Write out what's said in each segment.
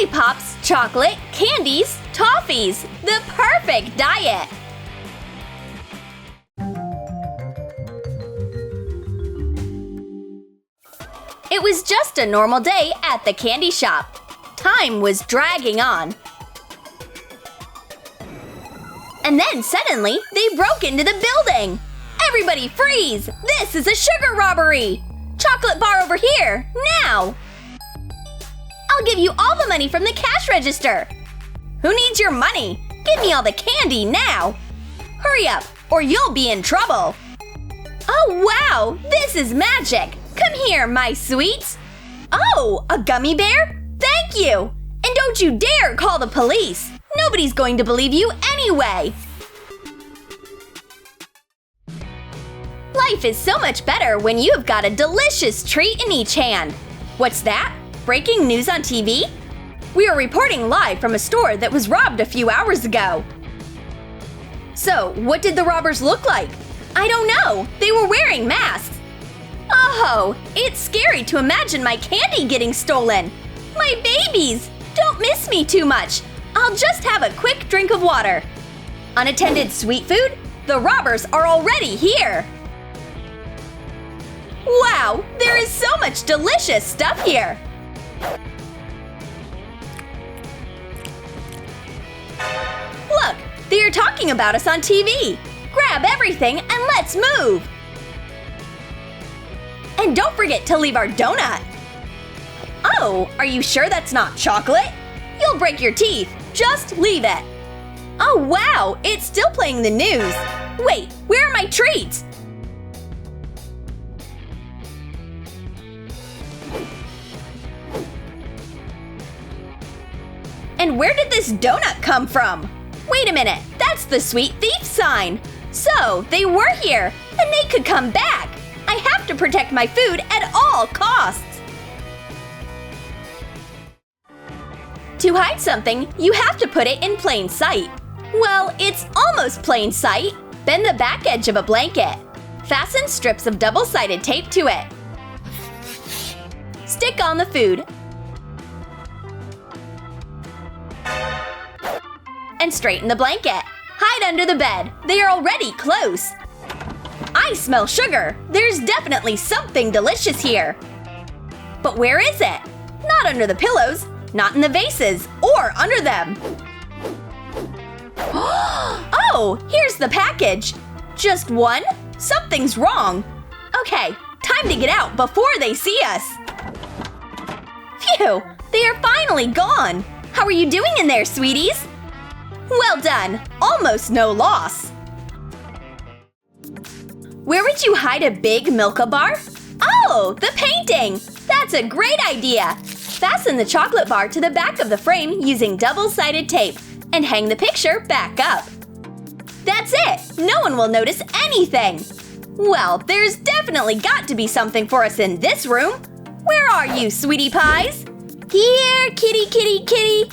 lollipops, chocolate, candies, toffees. The perfect diet! It was just a normal day at the candy shop. Time was dragging on. And then suddenly, they broke into the building! Everybody freeze! This is a sugar robbery! Chocolate bar over here, now! I'll give you all the money from the cash register! Who needs your money? Give me all the candy now! Hurry up, or you'll be in trouble! Oh wow, this is magic! Come here, my sweets! Oh, a gummy bear? Thank you! And don't you dare call the police! Nobody's going to believe you anyway! Life is so much better when you've got a delicious treat in each hand. What's that? Breaking news on TV? We are reporting live from a store that was robbed a few hours ago. So, what did the robbers look like? I don't know. They were wearing masks. Oh, it's scary to imagine my candy getting stolen. My babies! Don't miss me too much. I'll just have a quick drink of water. Unattended sweet food? The robbers are already here! Wow, there is so much delicious stuff here! Look, they are talking about us on TV! Grab everything and let's move! And don't forget to leave our donut! Oh, are you sure that's not chocolate? You'll break your teeth. Just leave it. Oh wow, it's still playing the news. Wait, where are my treats? And where did this donut come from? Wait a minute, that's the sweet thief sign. So, they were here, and they could come back. I have to protect my food at all costs. To hide something, you have to put it in plain sight. Well, it's almost plain sight. Bend the back edge of a blanket. Fasten strips of double-sided tape to it. Stick on the food. And straighten the blanket. Hide under the bed. They are already close. I smell sugar. There's definitely something delicious here. But where is it? Not under the pillows. Not in the vases, or under them. Oh, here's the package. Just one? Something's wrong. Okay, time to get out before they see us. Phew, they are finally gone. How are you doing in there, sweeties? Well done, almost no loss. Where would you hide a big Milka bar? Oh, the painting! That's a great idea. Fasten the chocolate bar to the back of the frame using double-sided tape and hang the picture back up. That's it! No one will notice anything! Well, there's definitely got to be something for us in this room! Where are you, sweetie pies? Here, kitty, kitty, kitty!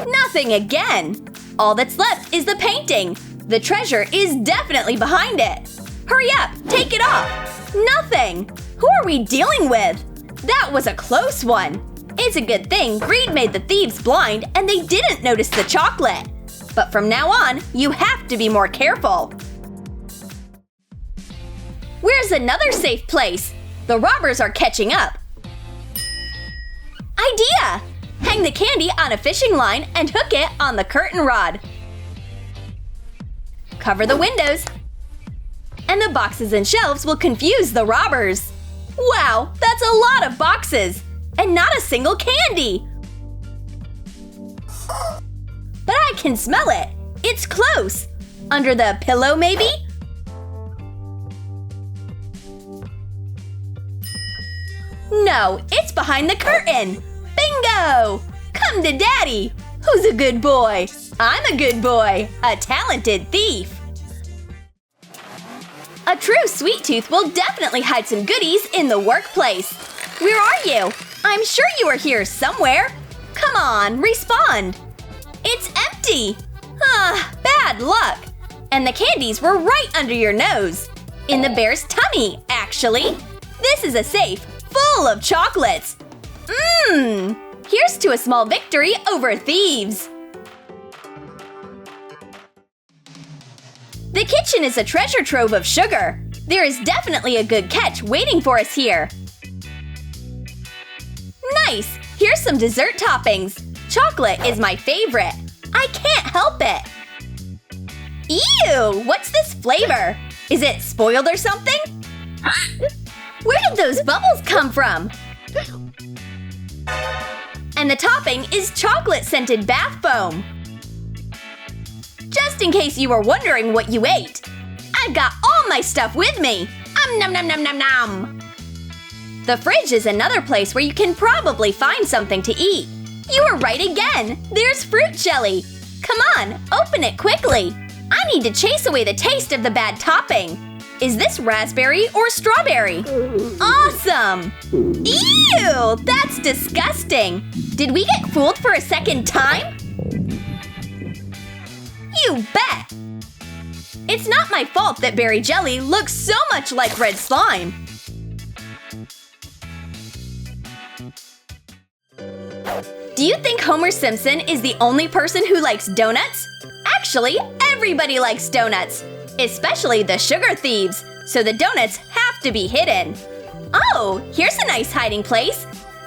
Nothing again! All that's left is the painting! The treasure is definitely behind it! Hurry up! Take it off! Nothing! Who are we dealing with? That was a close one! It's a good thing greed made the thieves blind and they didn't notice the chocolate. But from now on, you have to be more careful. Where's another safe place? The robbers are catching up. Idea! Hang the candy on a fishing line and hook it on the curtain rod. Cover the windows. And the boxes and shelves will confuse the robbers. Wow, that's a lot of boxes! And not a single candy! But I can smell it! It's close! Under the pillow, maybe? No, it's behind the curtain! Bingo! Come to Daddy! Who's a good boy? I'm a good boy! A talented thief! A true sweet tooth will definitely hide some goodies in the workplace. Where are you? I'm sure you are here somewhere. Come on, respond. It's empty. Ah, bad luck. And the candies were right under your nose. In the bear's tummy, actually. This is a safe full of chocolates. Here's to a small victory over thieves! The kitchen is a treasure trove of sugar. There is definitely a good catch waiting for us here. Nice! Here's some dessert toppings. Chocolate is my favorite. I can't help it. Ew! What's this flavor? Is it spoiled or something? Where did those bubbles come from? And the topping is chocolate-scented bath foam. Just in case you were wondering what you ate, I've got all my stuff with me. Nom nom nom nom nom. The fridge is another place where you can probably find something to eat. You were right again. There's fruit jelly. Come on, open it quickly. I need to chase away the taste of the bad topping. Is this raspberry or strawberry? Awesome! Ew! That's disgusting! Did we get fooled for a second time? You bet! It's not my fault that berry jelly looks so much like red slime. Do you think Homer Simpson is the only person who likes donuts? Actually, everybody likes donuts, especially the sugar thieves, so the donuts have to be hidden. Oh, here's a nice hiding place.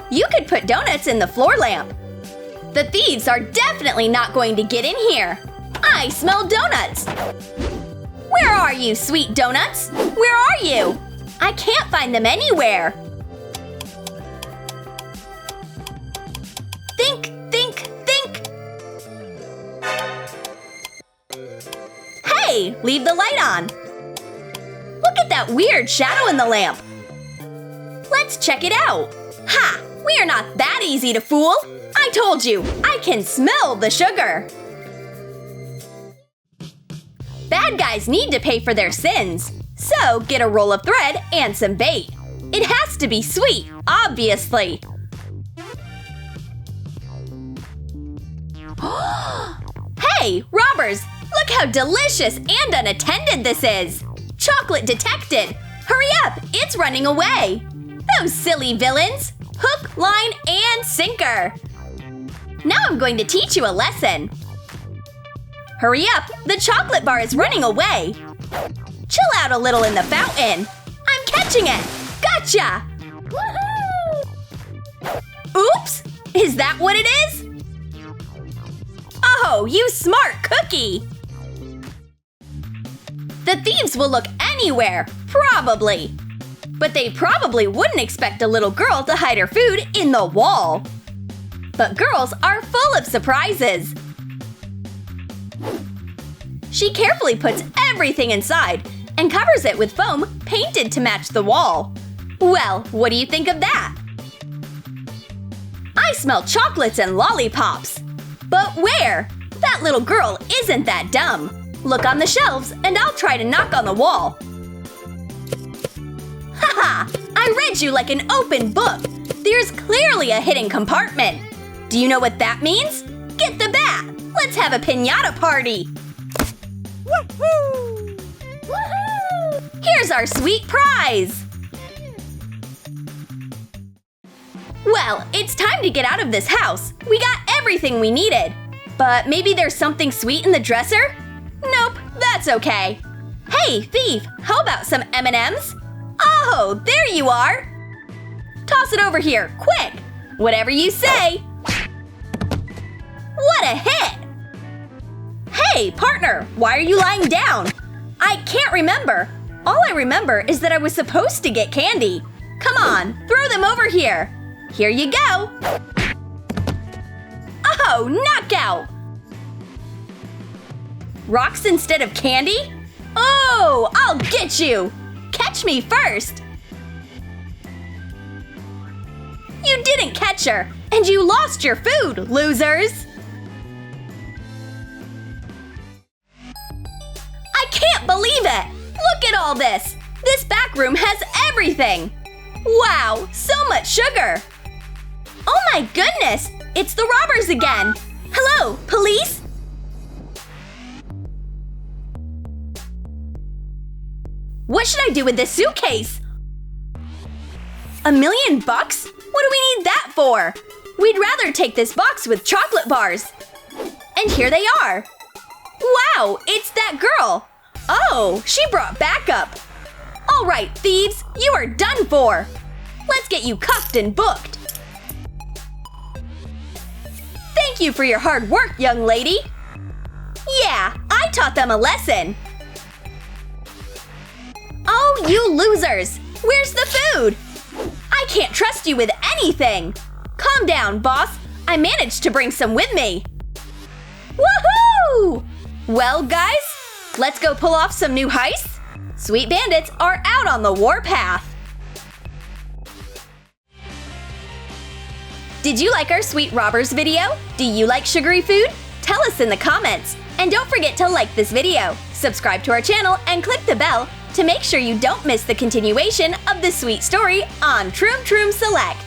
You could put donuts in the floor lamp. The thieves are definitely not going to get in here. I smell donuts. Where are you, sweet donuts? Where are you? I can't find them anywhere. Think, think, think. Hey, leave the light on. Look at that weird shadow in the lamp. Let's check it out. Ha! We are not that easy to fool. I told you, I can smell the sugar. Bad guys need to pay for their sins. So get a roll of thread and some bait. It has to be sweet, obviously. Hey, robbers! Look how delicious and unattended this is! Chocolate detected! Hurry up! It's running away! Those silly villains! Hook, line, and sinker! Now I'm going to teach you a lesson. Hurry up! The chocolate bar is running away! Chill out a little in the fountain! I'm catching it! Gotcha! Woohoo! Oops! Is that what it is? Oh, you smart cookie! The thieves will look anywhere, probably. But they probably wouldn't expect a little girl to hide her food in the wall. But girls are full of surprises. She carefully puts everything inside and covers it with foam painted to match the wall. Well, what do you think of that? I smell chocolates and lollipops. But where? That little girl isn't that dumb. Look on the shelves and I'll try to knock on the wall. Haha! I read you like an open book. There's clearly a hidden compartment. Do you know what that means? Get the bat! Let's have a piñata party! Woohoo! Woohoo! Here's our sweet prize! Well, it's time to get out of this house. We got everything we needed. But maybe there's something sweet in the dresser? Nope, that's okay. Hey, thief, how about some M&Ms? Oh, there you are! Toss it over here, quick! Whatever you say! What a hit! Hey, partner, why are you lying down? I can't remember. All I remember is that I was supposed to get candy. Come on, throw them over here. Here you go! Oh, knockout! Rocks instead of candy? Oh, I'll get you! Catch me first! You didn't catch her, and you lost your food, losers! I can't believe it! Look at all this! This back room has everything! Wow, so much sugar! Oh my goodness! It's the robbers again! Hello, police? What should I do with this suitcase? $1 million bucks? What do we need that for? We'd rather take this box with chocolate bars. And here they are. Wow, it's that girl. Oh, she brought backup. All right, thieves, you are done for. Let's get you cuffed and booked. Thank you for your hard work, young lady. Yeah, I taught them a lesson. Oh, you losers! Where's the food? I can't trust you with anything. Calm down, boss. I managed to bring some with me. Woohoo! Well, guys, let's go pull off some new heists. Sweet bandits are out on the warpath. Did you like our Sweet Robbers video? Do you like sugary food? Tell us in the comments. And don't forget to like this video, subscribe to our channel, and click the bell to make sure you don't miss the continuation of the sweet story on Troom Select.